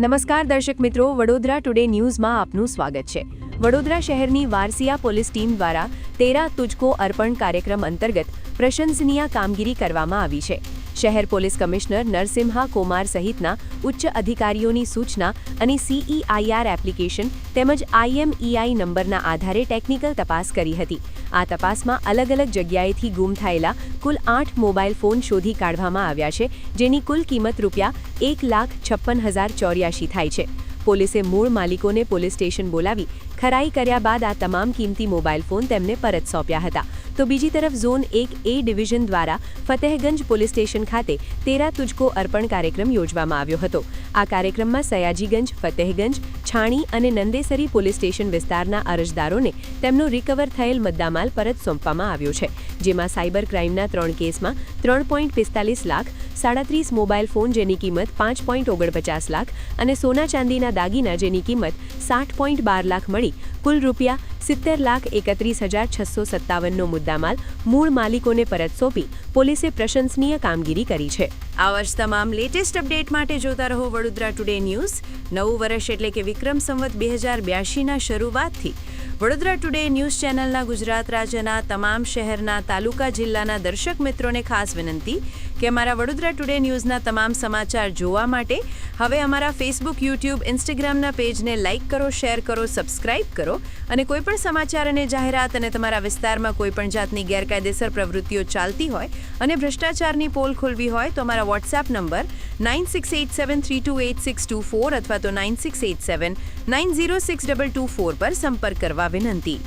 નમસ્કાર દર્શક મિત્રો, વડોદરા ટુડે ન્યૂઝમાં આપનું સ્વાગત છે। વડોદરા શહેરની વારસિયા પોલીસ ટીમ દ્વારા તેરા તુજકો અર્પણ કાર્યક્રમ અંતર્ગત પ્રશંસનીય કામગીરી કરવામાં આવી છે। શહેર પોલીસ કમિશનર નરસિમ્હા કુમાર સહિતના ઉચ્ચ અધિકારીઓની સૂચના અને CEIR એપ્લિકેશન તેમજ IMEI નંબરના આધારે ટેકનિકલ તપાસ કરી હતી। આ તપાસમાં અલગ અલગ જગ્યાએથી ગુમ થયેલા કુલ 8 મોબાઈલ ફોન શોધી કાઢવામાં આવ્યા છે, જેની કુલ કિંમત ₹1,56,084 થાય છે। પોલીસે મૂળ માલિકોને પોલીસ સ્ટેશન બોલાવી ખરાઈ કર્યા બાદ આ તમામ કિંમતી મોબાઈલ ફોન તેમને પરત સોંપ્યા હતા। તો બીજી તરફ ઝોન 1A ડિવિઝન દ્વારા ફતેહગંજ પોલીસ સ્ટેશન ખાતે તેરા તુજકો અર્પણ કાર્યક્રમ યોજવામાં આવ્યો હતો। આ કાર્યક્રમમાં સયાજીગંજ, ફતેહગંજ, છાણી અને નંદેસરી પોલીસ સ્ટેશન વિસ્તારના અરજદારોને તેમનો રિકવર થયેલ મુદ્દામાલ પરત સોંપવામાં આવ્યો છે, જેમાં સાયબર ક્રાઇમના 3 કેસમાં 3.45 લાખ, 37 મોબાઈલ ફોન જેની કિંમત 5.49 લાખ અને સોના ચાંદીના દાગીના જેની કિંમત 60.12 લાખ મળી કુલ ₹70,31,657નો મુદ્દામાલ મૂળ માલિકોને પરત સોંપી પોલીસે પ્રશંસનીય કામગીરી કરી છે। આવા જ તમામ લેટેસ્ટ અપડેટ માટે જોતા રહો વડોદરા ટુડે ન્યૂઝ। નવું વર્ષ એટલે કે વિક્રમ સંવત 2082ના શરૂઆતથી વડોદરા ટુડે ન્યૂઝ ચેનલના ગુજરાત રાજ્યના તમામ શહેરના, તાલુકા, જિલ્લાના દર્શક મિત્રોને ખાસ વિનંતી કે અમારા વડોદરા ટુડે ન્યૂઝના તમામ સમાચાર જોવા માટે હવે અમારા ફેસબુક, યુટ્યુબ, ઇન્સ્ટાગ્રામના પેજને લાઇક કરો, શેર કરો, સબસ્ક્રાઇબ કરો અને કોઈપણ સમાચાર અને જાહેરાત અને તમારા વિસ્તારમાં કોઈપણ જાતની ગેરકાયદેસર પ્રવૃત્તિઓ ચાલતી હોય અને ભ્રષ્ટાચારની પોલ ખોલવી હોય તો અમારા વોટ્સએપ નંબર 9687328624 અથવા તો 9687906224 પર સંપર્ક કરવા વિનંતી।